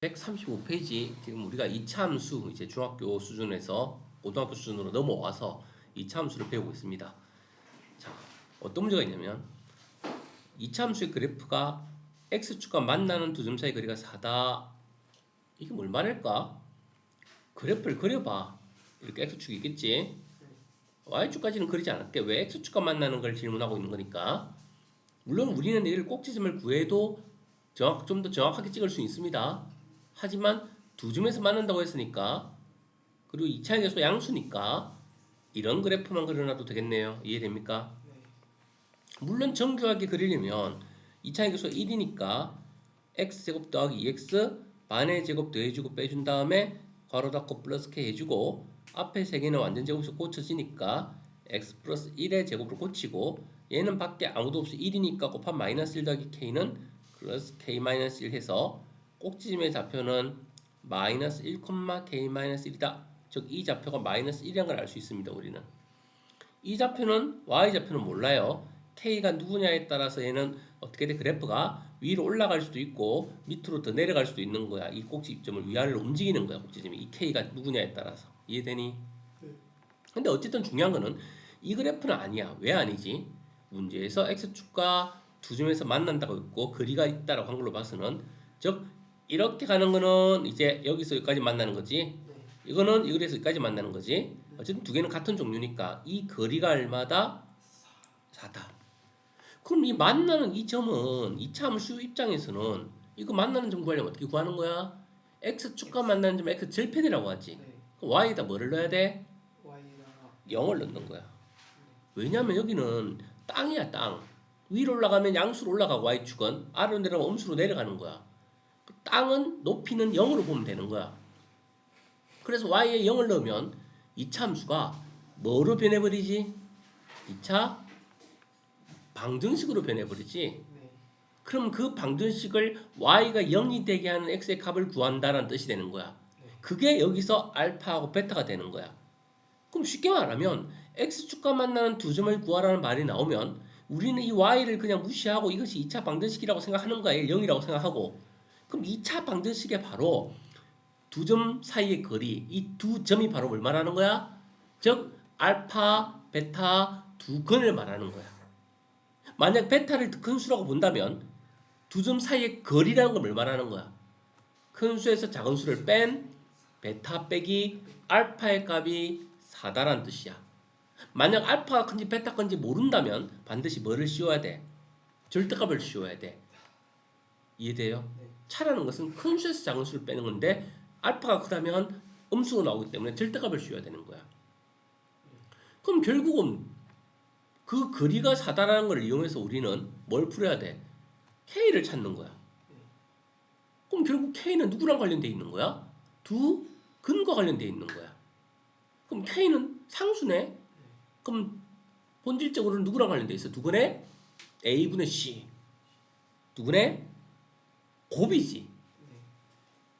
135페이지 지금 우리가 이차 함수 이제 중학교 수준에서 고등학교 수준으로 넘어와서 이차 함수를 배우고 있습니다. 자, 어떤 문제가 있냐면 이차 함수의 그래프가 x축과 만나는 두 점 사이 거리가 4다. 이게 뭘 말할까? 그래프를 그려봐. 이렇게 x축이 있겠지. y축까지는 그리지 않을게. 왜 x축과 만나는 걸 질문하고 있는 거니까. 물론 우리는 얘를 꼭지점을 구해도 좀 더 정확하게 찍을 수 있습니다. 하지만 두 점에서 만난다고 했으니까, 그리고 2차의 계수 양수니까 이런 그래프만 그려놔도 되겠네요. 이해됩니까? 물론 정교하게 그리려면 2차의 계수가 1이니까 x제곱 더하기 2x 반의 제곱 더해주고 빼준 다음에 괄호 닫고 플러스 k 해주고 앞에 세 개는 완전 제곱에서 고쳐지니까 x 플러스 1의 제곱을 고치고 얘는 밖에 아무도 없이 1이니까 곱한 마이너스 1 더하기 k는 플러스 k 마이너스 1 해서 꼭지점의 좌표는 마이너스 1, k 마이너스 1이다. 즉 이 좌표가 마이너스 1이라는 걸 알 수 있습니다. 우리는 이 좌표는 y좌표는 몰라요. k가 누구냐에 따라서 얘는 어떻게 돼? 그래프가 위로 올라갈 수도 있고 밑으로 더 내려갈 수도 있는 거야. 이 꼭지점을 위아래로 움직이는 거야. 꼭지점이 이 k가 누구냐에 따라서. 이해되니? 근데 어쨌든 중요한 거는 이 그래프는 아니야. 왜 아니지? 문제에서 x축과 두 점에서 만난다고 있고 거리가 있다라고 한 걸로 봐서는, 즉 이렇게 가는 거는 이제 여기서 여기까지 만나는 거지. 이거는 여기서 여기까지 만나는 거지. 어쨌든 두 개는 같은 종류니까 이 거리가 얼마다? 4다. 그럼 이 만나는 이 점은 이차 함수 입장에서는 이거 만나는 점 구하려면 어떻게 구하는 거야? x축과 만나는 점 x 절편이라고 하지. 그럼 y에다 뭐를 넣어야 돼? 0을 넣는 거야. 왜냐면 여기는 땅이야, 땅. 위로 올라가면 양수로 올라가고 y축은 아래로 내려가면 음수로 내려가는 거야. 땅은 높이는 0으로 보면 되는 거야. 그래서 y에 0을 넣으면 2차 함수가 뭐로 변해버리지? 2차 방정식으로 변해버리지. 그럼 그 방정식을 y가 0이 되게 하는 x의 값을 구한다는 뜻이 되는 거야. 그게 여기서 알파하고 베타가 되는 거야. 그럼 쉽게 말하면 x축과 만나는 두 점을 구하라는 말이 나오면 우리는 이 y를 그냥 무시하고 이것이 2차 방정식이라고 생각하는 거야. 0이라고 생각하고. 그럼 2차 방정식에 바로 두 점 사이의 거리, 이 두 점이 바로 뭘 말하는 거야? 즉 알파, 베타 두 근을 말하는 거야. 만약 베타를 큰 수라고 본다면 두 점 사이의 거리라는 걸 뭘 말하는 거야? 큰 수에서 작은 수를 뺀 베타 빼기 알파의 값이 4다라는 뜻이야. 만약 알파가 큰지 베타 큰지 모른다면 반드시 뭐를 씌워야 돼? 절대값을 씌워야 돼. 이해돼요? 차라는 것은 큰 수에서 작은 수를 빼는 건데 알파가 크다면 음수가 나오기 때문에 절대값을 씌워야 되는 거야. 그럼 결국은 그 거리가 4다라는 걸 이용해서 우리는 뭘 풀어야 돼? K를 찾는 거야. 그럼 결국 K는 누구랑 관련되어 있는 거야? 두 근과 관련되어 있는 거야. 그럼 K는 상수네? 그럼 본질적으로는 누구랑 관련되어 있어? 두근의 A분의 C. 두근의 곱이지.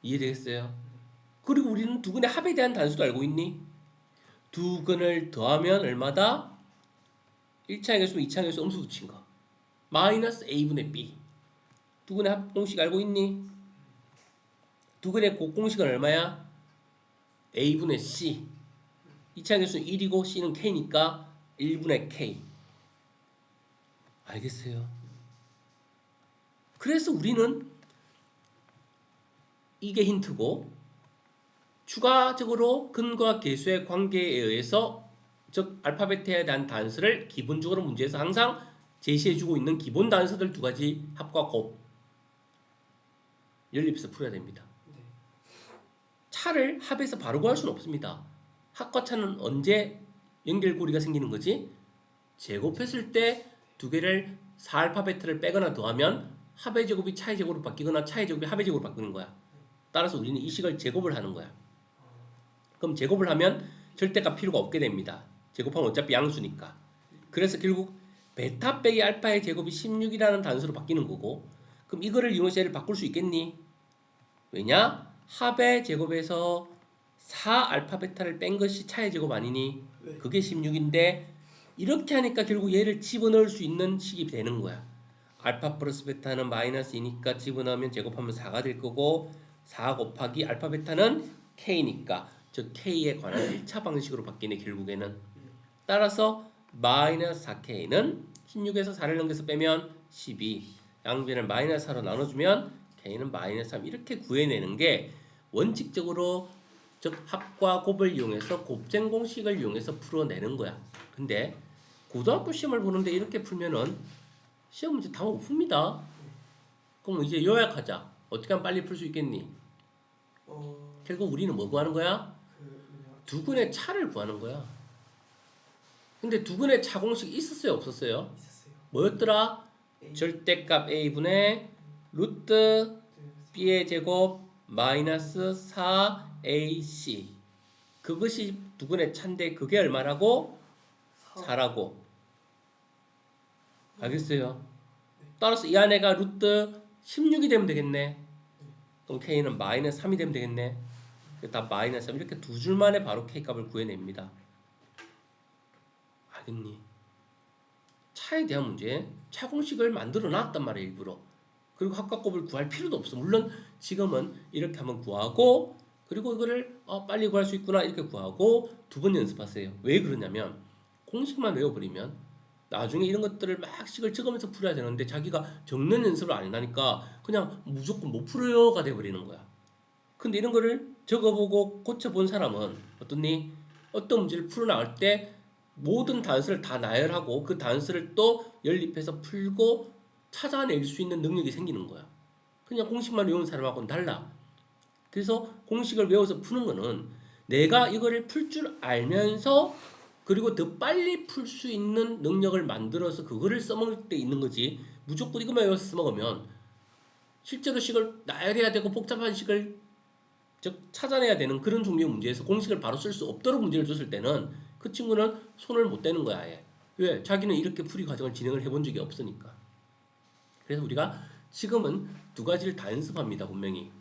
이해되겠어요? 그리고 우리는 두근의 합에 대한 단수도 알고 있니? 두 근을 더하면 얼마다? 1차의 개수, 2차의 개수 음수 붙인 거. 마이너스 A분의 B. 두근의 합공식 알고 있니? 두근의 곱공식은 얼마야? A분의 C. 2차의 개수는 1이고 C는 K니까 1분의 K. 알겠어요? 그래서 우리는 이게 힌트고, 추가적으로 근과 계수의 관계에 의해서, 즉 알파 베타에 대한 단수를 기본적으로 문제에서 항상 제시해주고 있는 기본 단서들 두 가지 합과 곱 연립해서 풀어야 됩니다. 차를 합에서 바로 구할 수는 없습니다. 합과 차는 언제 연결고리가 생기는 거지? 제곱했을 때 두 개를 4알파 베타를 빼거나 더하면 합의 제곱이 차의 제곱으로 바뀌거나 차의 제곱이 합의 제곱으로 바뀌는 거야. 따라서 우리는 이 식을 제곱을 하는 거야. 그럼 제곱을 하면 절대값 필요가 없게 됩니다. 제곱하면 어차피 양수니까. 그래서 결국 베타 빼기 알파의 제곱이 16이라는 단수로 바뀌는 거고, 그럼 이거를 이용해서 얘를 바꿀 수 있겠니? 왜냐? 합의 제곱에서 4알파 베타를 뺀 것이 차의 제곱 아니니? 그게 16인데 이렇게 하니까 결국 얘를 집어넣을 수 있는 식이 되는 거야. 알파 플러스 베타는 마이너스 2니까 집어넣으면 제곱하면 4가 될 거고, 4 곱하기 알파 베타는 K니까 즉 K에 관한 1차 방식으로 바뀌네 결국에는. 따라서 마이너스 4K는 16에서 4를 넘겨서 빼면 12 양변을 마이너스 4로 나눠주면 K는 마이너스 3 이렇게 구해내는 게 원칙적으로 즉 합과 곱을 이용해서 곱셈 공식을 이용해서 풀어내는 거야. 근데 고등학교 시험을 보는데 이렇게 풀면은 시험 문제 다 못 풉니다. 그럼 이제 요약하자. 어떻게 하면 빨리 풀 수 있겠니? 결국 우리는 뭐 구하는 거야? 두근의 차를 구하는 거야. 근데 두근의 차 공식 있었어요? 없었어요? 있었어요. 뭐였더라? A. 절대값 A분의 루트 B의 제곱 마이너스 4AC 그것이 두근의 차인데 그게 얼마라고? 4라고. 알겠어요? 따라서 이 안에가 루트 16이 되면 되겠네. 그럼 K는 마이너스 3이 되면 되겠네. 다 마이너스 3 이렇게 두 줄 만에 바로 K값을 구해냅니다. 알겠니? 차에 대한 문제 차 공식을 만들어 놨단 말이야 일부러. 그리고 합각곱을 구할 필요도 없어. 물론 지금은 이렇게 한번 구하고 그리고 이거를 빨리 구할 수 있구나 이렇게 구하고 두 번 연습하세요. 왜 그러냐면 공식만 외워버리면 나중에 이런 것들을 막 식을 적으면서 풀어야 되는데 자기가 적는 연습을 안 해나니까 그냥 무조건 못 풀어요가 돼버리는 거야. 근데 이런 거를 적어보고 고쳐본 사람은 어떻니? 어떤 문제를 풀어나갈 때 모든 단수를 다 나열하고 그 단수를 또 연립해서 풀고 찾아낼 수 있는 능력이 생기는 거야. 그냥 공식만 외우는 사람하고는 달라. 그래서 공식을 외워서 푸는 거는 내가 이거를 풀 줄 알면서 그리고 더 빨리 풀 수 있는 능력을 만들어서 그거를 써먹을 때 있는 거지. 무조건 이것만 외워서 써먹으면 실제로 식을 나열해야 되고 복잡한 식을 즉 찾아내야 되는 그런 종류의 문제에서 공식을 바로 쓸 수 없도록 문제를 줬을 때는 그 친구는 손을 못 대는 거야 아예. 왜? 자기는 이렇게 풀이 과정을 진행을 해본 적이 없으니까. 그래서 우리가 지금은 두 가지를 다 연습합니다 분명히.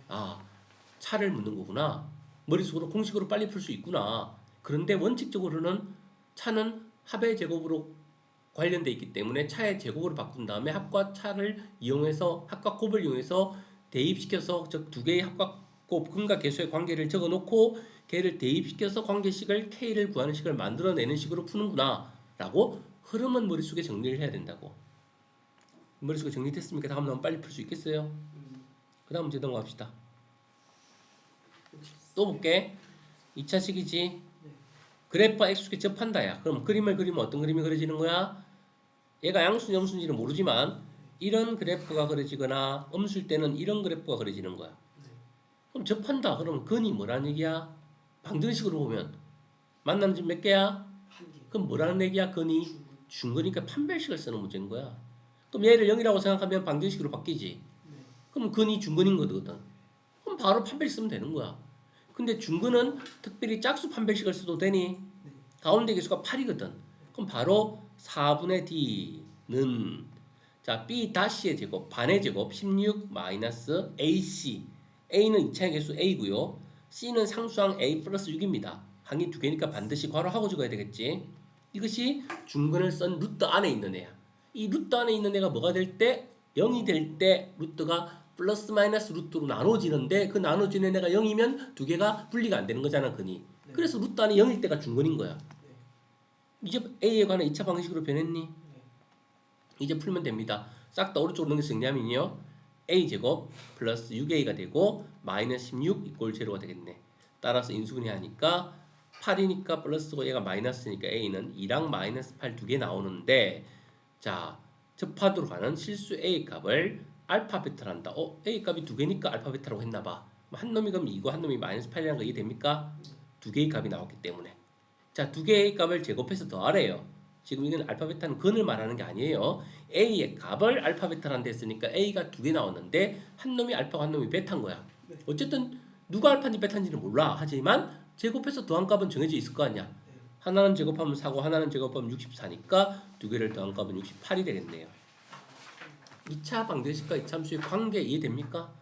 아 차를 묻는 거구나. 머릿속으로 공식으로 빨리 풀 수 있구나. 그런데 원칙적으로는 차는 합의 제곱으로 관련돼 있기 때문에 차의 제곱으로 바꾼 다음에 합과 차를 이용해서 합과 곱을 이용해서 대입시켜서 즉 두 개의 합과 곱 근과 계수의 관계를 적어놓고 걔를 대입시켜서 관계식을 K를 구하는 식을 만들어내는 식으로 푸는구나 라고 흐름은 머릿속에 정리를 해야 된다고. 머릿속에 정리됐습니까? 다음 넘으면 빨리 풀 수 있겠어요? 그 다음 문제 넘어갑시다. 또 볼게. 2차식이지. 그래프와 x축에 접한다야. 그럼 그림을 그리면 어떤 그림이 그려지는 거야? 얘가 양수인지 음수인지는 모르지만 이런 그래프가 그려지거나 음수일 때는 이런 그래프가 그려지는 거야. 그럼 접한다. 그러면 근이 뭐라는 얘기야? 방정식으로 보면 만나는 집 몇 개야? 그럼 뭐라는 얘기야? 근이 중근이니까 판별식을 쓰는 문제인 거야. 그럼 얘를 0이라고 생각하면 방정식으로 바뀌지. 그럼 근이 중근인 거거든. 그럼 바로 판별식 쓰면 되는 거야. 근데 중근은 특별히 짝수 판별식을 써도 되니? 가운데 개수가 8이거든. 그럼 바로 4분의 d는 자 b 다시의 제곱 반의 제곱 16 마이너스 ac a는 2차의 개수 a고요. c는 상수항 a 플러스 6입니다. 항이 두 개니까 반드시 괄호하고 적어야 되겠지. 이것이 중근을 쓴 루트 안에 있는 애야. 이 루트 안에 있는 애가 뭐가 될 때? 0이 될 때 루트가 플러스 마이너스 루트로 나눠지는데 그 나눠지는 애가 0이면 두 개가 분리가 안 되는 거잖아 근이. 그래서 루트 안에 0일 때가 중근인 거야. 이제 A에 관한 2차 방식으로 변했니? 이제 풀면 됩니다. 싹 다 오른쪽으로 넘겨서 정리하면요. A제곱 플러스 6A가 되고 마이너스 16 이꼴 제로가 되겠네. 따라서 인수분해 하니까 8이니까 플러스고 얘가 마이너스니까 A는 2랑 마이너스 8 두 개 나오는데 자 접하도록 하는 실수 A 값을 알파 베타를 한다. A 값이 두 개니까 알파 베타라고 했나봐. 한 놈이 그럼 2고 한 놈이 마이너스 8이라는 거 이해됩니까? 두 개의 값이 나왔기 때문에. 자, 두 개의 값을 제곱해서 더하래요. 지금 이건 알파 베타는 근을 말하는 게 아니에요. A의 값을 알파 베타라는 데 했으니까 A가 두 개 나왔는데 한 놈이 알파고 한 놈이 베타인 거야. 어쨌든 누가 알파인지 베타인지는 몰라. 하지만 제곱해서 더한 값은 정해져 있을 거 아니야. 하나는 제곱하면 4고 하나는 제곱하면 64니까 두 개를 더한 값은 68이 되겠네요. 2차 방정식과 2차 함수의 관계 이해됩니까?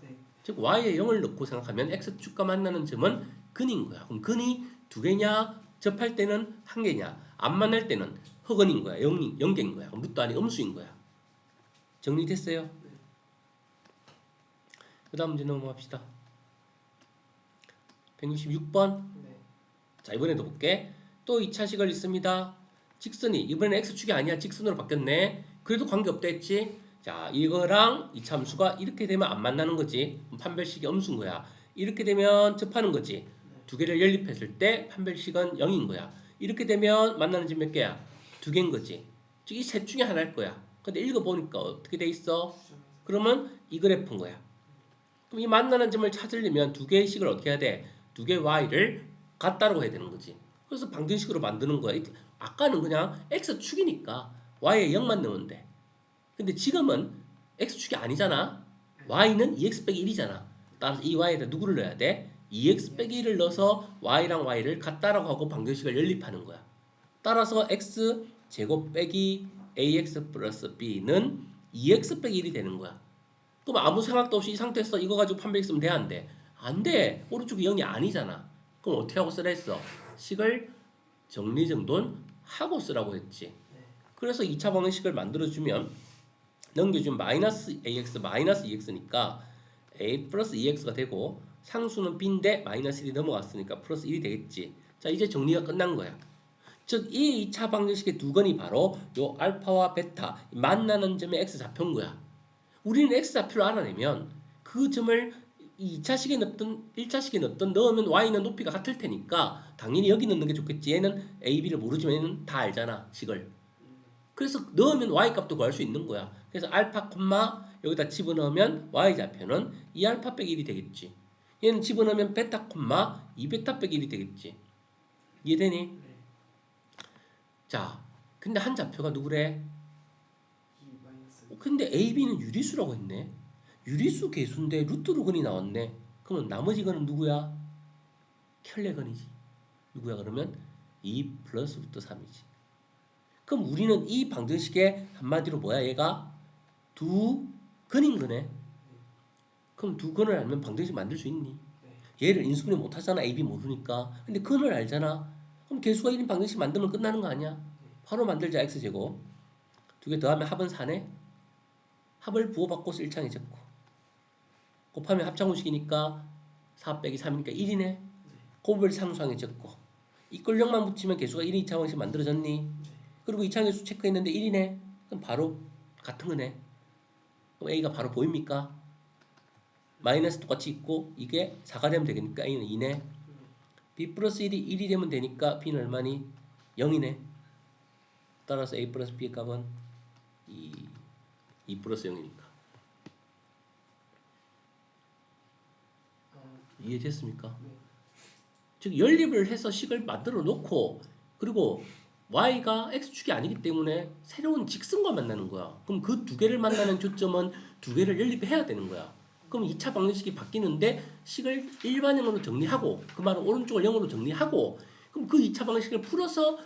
즉 y에 0을 넣고 생각하면 x축과 만나는 점은 근인 거야. 그럼 근이 두 개냐? 접할 때는 한 개냐? 안 만날 때는 흑은인 거야. 0개인 거야. 루트 안이 음수인 거야. 정리됐어요? 그 다음 문제 넘어갑시다. 166번. 네. 자, 이번에도 볼게. 또 2차식을 있습니다. 직선이 이번엔 x축이 아니야. 직선으로 바뀌었네. 그래도 관계없다 했지. 자, 이거랑 이 참수가 이렇게 되면 안 만나는 거지. 판별식이 엄수인 거야. 이렇게 되면 접하는 거지. 두 개를 연립했을 때 판별식은 0인 거야. 이렇게 되면 만나는 점 몇 개야? 두 개인 거지. 즉 이 셋 중에 하나일 거야. 근데 읽어보니까 어떻게 돼 있어? 그러면 이 그래프인 거야. 그럼 이 만나는 점을 찾으려면 두 개의 식을 어떻게 해야 돼? 두 개의 y를 같다라고 해야 되는 거지. 그래서 방정식으로 만드는 거야. 아까는 그냥 x축이니까 y에 0만 넣으면 돼. 근데 지금은 x축이 아니잖아. y는 2x 빼기 1이잖아. 따라서 이 y에다 누구를 넣어야 돼? 2x 빼기 1을 넣어서 y랑 y를 같다라고 하고 방정식을 연립하는 거야. 따라서 x 제곱 빼기 ax 플러스 b는 2x 빼기 1이 되는 거야. 그럼 아무 생각도 없이 이 상태에서 이거 가지고 판별식 쓰면 돼, 안 돼? 안 돼. 오른쪽이 0이 아니잖아. 그럼 어떻게 하고 쓰라 했어? 식을 정리정돈하고 쓰라고 했지. 그래서 2차 방정식을 만들어주면 넘겨주면 마이너스 ax 마이너스 2x니까 a 플러스 2x가 되고 상수는 b인데 마이너스 1이 넘어갔으니까 플러스 1이 되겠지. 자, 이제 정리가 끝난 거야. 즉 이 2차 방정식의 두 건이 바로 요 알파와 베타 만나는 점의 x좌표인 거야. 우리는 x좌표를 알아내면 그 점을 2차식에 넣든 1차식에 넣으면 y는 높이가 같을 테니까 당연히 여기 넣는 게 좋겠지. 얘는 a, b를 모르지만 얘는 다 알잖아, 식을. 그래서 넣으면 y 값도 구할 수 있는 거야. 그래서 알파 콤마 여기다 집어넣으면 y좌표는 2알파 빼기 1이 되겠지. 얘는 집어넣으면 베타 콤마 2베타 빼기 1이 되겠지. 이해되니? 네. 자, 근데 한 좌표가 누구래? 2 마이너스. 근데 a, b는 유리수라고 했네. 유리수 계수인데 루트로근이 나왔네. 그러면 나머지 건은 누구야? 켤레건이지. 누구야 그러면? 2 플러스 루트 3이지. 그럼 우리는 이 방정식의 한마디로 뭐야 얘가? 두 근인 거네. 그럼 두 근을 알면 방정식 만들 수 있니? 얘를 인수분해 못하잖아. a, b 모르니까. 근데 근을 알잖아. 그럼 개수가 1인 방정식 만들면 끝나는 거 아니야? 바로 만들자. x제곱. 두 개 더하면 합은 4네. 합을 부호바꿔서 1창에 적고 곱하면 합창호식이니까 4 빼기 3이니까 1이네. 곱을 상수항에 적고 이꼴0만 붙이면 개수가 1인 2차 방정식 만들어졌니? 그리고 2차 개수 체크했는데 1이네. 그럼 바로 같은 거네. 그럼 a가 바로 보입니까? 마이너스 똑같이 있고 이게 4가 되면 되니까 a는 2네. b 플러스 1이 1이 되면 되니까 b는 얼마니? 0이네. 따라서 a 플러스 b의 값은 2 플러스 0이니까. 이해됐습니까? 네. 즉 연립을 해서 식을 만들어 놓고 그리고 y가 x축이 아니기 때문에 새로운 직선과 만나는 거야. 그럼 그 두 개를 만나는 교점은 두 개를 연립해야 되는 거야. 그럼 2차 방정식이 바뀌는데 식을 일반형으로 정리하고 그 말은 오른쪽을 0으로 정리하고 그럼 그 2차 방정식을 풀어서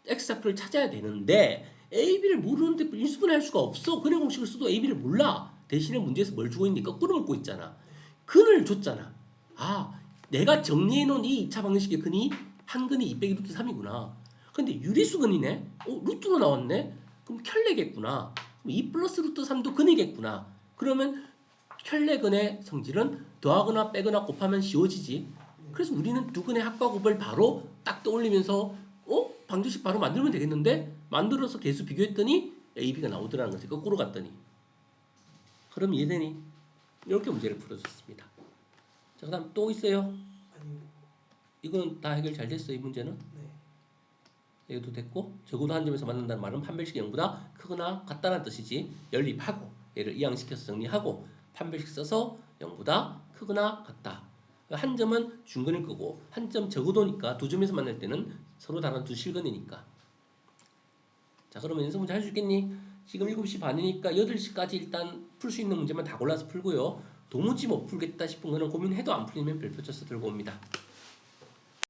x좌표를 찾아야 되는데 a, b를 모르는데 인수분해할 수가 없어. 근해 공식을 써도 a, b를 몰라. 대신에 문제에서 뭘 주고 있니? 거꾸로 묶고 있잖아. 근을 줬잖아. 아, 내가 정리해놓은 이 2차 방정식의 근이 한 근이 2 빼기 루트 3이구나. 근데 유리수 근이네? 루트로 나왔네? 그럼 켤레겠구나. 그럼 2 플러스 루트 3도 근이겠구나. 그러면 켤레근의 성질은 더하거나 빼거나 곱하면 씌워지지. 그래서 우리는 두 근의 합과 곱을 바로 딱 떠올리면서 방정식 바로 만들면 되겠는데? 만들어서 개수 비교했더니 A, B가 나오더라는 거지. 거꾸로 갔더니. 그럼 이해되니? 이렇게 문제를 풀어줬습니다. 자, 그 다음 또 있어요? 아니. 이건 다 해결 잘 됐어요, 이 문제는? 네. 얘도 됐고 적어도 한 점에서 만난다는 말은 판별식이 0보다 크거나 같다는 뜻이지. 연립하고 얘를 이항시켜서 정리하고 판별식 써서 0보다 크거나 같다. 한 점은 중근일 거고 한 점 적어도니까 두 점에서 만날 때는 서로 다른 두 실근이니까. 자, 그러면 연습 문제 할 수 있겠니? 지금 7시 반이니까 8시까지 일단 풀 수 있는 문제만 다 골라서 풀고요. 도무지 못 풀겠다 싶은 거는 고민해도 안 풀리면 별표 쳐서 들고 옵니다.